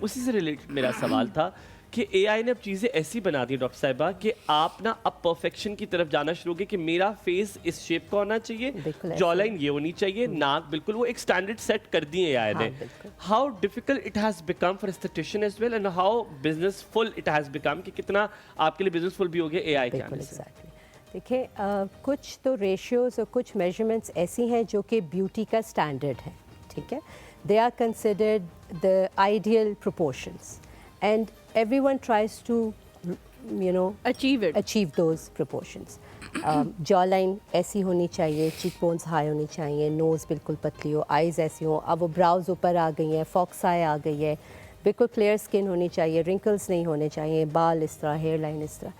उसी से रिलेटेड मेरा सवाल था कि एआई ने अब चीज़ें ऐसी बना दी डॉक्टर साहिबा कि आप ना अब परफेक्शन की तरफ जाना शुरू हो गए कि मेरा फेस इस शेप का होना चाहिए, जॉलाइन ये होनी चाहिए, नाक बिल्कुल, वो एक स्टैंडर्ड सेट कर दिए एआई ने. How difficult it has become for aesthetician as well and how businessful it has become, कि कितना आपके लिए बिजनेसफुल भी हो गया एआई के आने से. देखिए कुछ तो रेशियोज और कुछ मेजरमेंट्स ऐसी हैं जो कि ब्यूटी का स्टैंडर्ड है, ठीक है. They are considered the ideal proportions and everyone tries to achieve those proportions. Jawline ऐसी होनी चाहिए, cheekbones high होनी चाहिए, nose बिल्कुल पतली हो, eyes ऐसी हो, अब वो brows ऊपर आ गई हैं, fox eye आ गई है, बिल्कुल clear skin होनी चाहिए, wrinkles नहीं होने चाहिए, बाल इस तरह, hair line इस तरह.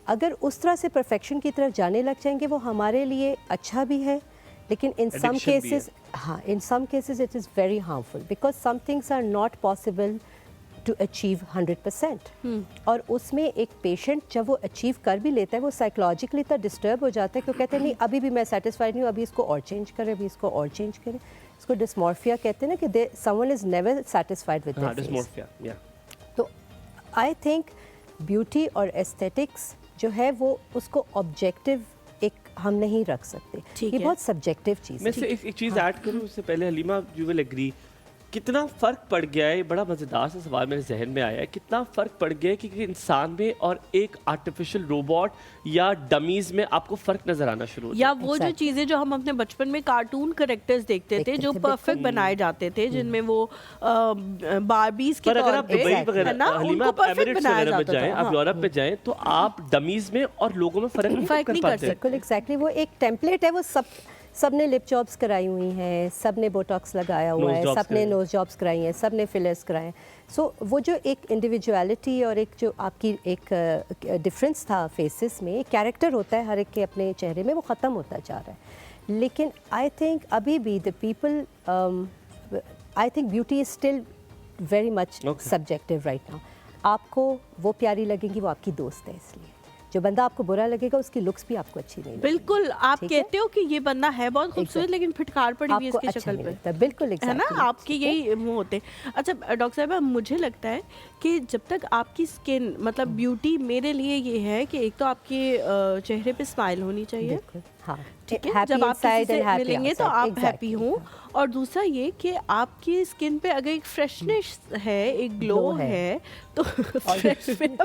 अगर उस तरह से perfection की तरफ जाने लग जाएंगे वो हमारे लिए अच्छा भी है, लेकिन in some cases in some cases it is very harmful because some things are not possible to achieve 100%. और उसमें एक पेशेंट जब वो अचीव कर भी लेता है वो साइकोलॉजिकली इतना डिस्टर्ब हो जाता है कि वो कहते हैं नहीं अभी भी मैं सेटिस्फाइड नहीं हूँ, अभी इसको और चेंज करें, अभी इसको और चेंज करें. इसको डिस्मॉर्फिया कहते हैं ना कि someone is never satisfied with their face. तो आई थिंक ब्यूटी और एस्थेटिक्स जो है वो उसको ऑब्जेक्टिव एक हम नहीं रख सकते, ये बहुत सब्जेक्टिव चीज़ है. मैं एक चीज़ ऐड करूँ उससे पहले, हलीमा यू विल एग्री, कितना फ़र्क पड़ गया है, बड़ा मज़ेदार सा सवाल मेरे जहन में आया है, कितना फ़र्क पड़ गया है कि इंसान में और एक आर्टिफिशियल रोबोट या डमीज में आपको फ़र्क नज़र आना शुरू होता है. या वो जो चीज़ें जो हम अपने बचपन में कार्टून कैरेक्टर्स देखते थे जो परफेक्ट बनाए जाते थे, जिनमें वो बार्बीज के तौर पे है ना, उनको परफेक्ट बनाया जाता था. आप यूरोप में जाएं तो आप डमीज में और लोगों में फ़र्क नहीं कर सकते. एग्जैक्टली, वो एक टेम्पलेट है, वो सब ने लिप जॉब्स कराई हुई हैं, सब ने बोटॉक्स लगाया हुआ है, सब ने नोज जॉब्स कराई हैं, सब ने फिलर्स कराए हैं. सो वो जो एक इंडिविजुअलिटी और एक जो आपकी एक डिफरेंस था फेसेस में, एक कैरेक्टर होता है हर एक के अपने चेहरे में, वो ख़त्म होता जा रहा है. लेकिन आई थिंक अभी भी the people, I think beauty is still very much subjective right now. आपको वो प्यारी लगेगी, वो आपकी दोस्त है, इसलिए जो बंदा आपको बुरा लगेगा उसकी लुक्स भी आपको अच्छी नहीं लगेगी. बिल्कुल, आप कहते हो कि ये बंदा है बहुत खूबसूरत लेकिन फिटकार पड़ी हुई इसकी शक्ल पे, बिल्कुल है ना, आपके यही मुंह होते हैं. अच्छा डॉक्टर साहब, मुझे लगता है कि जब तक आपकी स्किन, मतलब ब्यूटी मेरे लिए ये है कि एक तो आपके चेहरे पे स्माइल होनी चाहिए, ठीक है, जब आप किसी से मिलेंगे तो आप हैप्पी हों, और दूसरा ये कि आपकी स्किन पे अगर एक फ्रेशनेस है, एक ग्लो है, तो फ्रेश में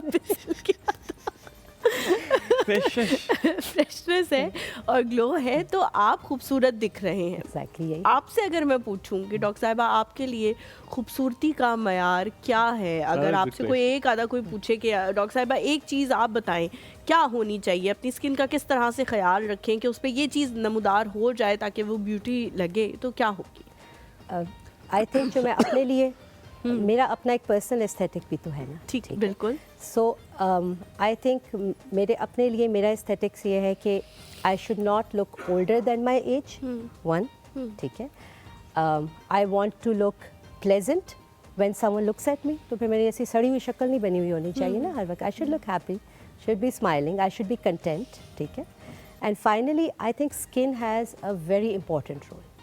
फ्रेशनेस है और ग्लो है तो आप खूबसूरत दिख रहे हैं. Exactly. आपसे अगर मैं पूछूं कि डॉक्टर साहिबा आपके लिए खूबसूरती का मयार क्या है, अगर आपसे कोई एक आधा कोई पूछे कि डॉक्टर साहिबा एक चीज़ आप बताएं क्या होनी चाहिए, अपनी स्किन का किस तरह से ख्याल रखें कि उस पर ये चीज़ नमूदार हो जाए ताकि वो ब्यूटी लगे, तो क्या होगी? आई थिंक जो मैं अपने लिए मेरा अपना एक पर्सनल एस्थेटिक भी तो है ना. ठीक, बिल्कुल. सो आई थिंक मेरे अपने लिए मेरा एस्थेटिक्स ये है कि I should not look older than my age, one, ठीक है. I want to look pleasant when someone looks at me. तो फिर मेरी ऐसी सड़ी हुई शक्ल नहीं बनी हुई होनी चाहिए ना हर वक्त. I should look happy, should be smiling, I should be content, ठीक है. And finally I think skin has a very important role.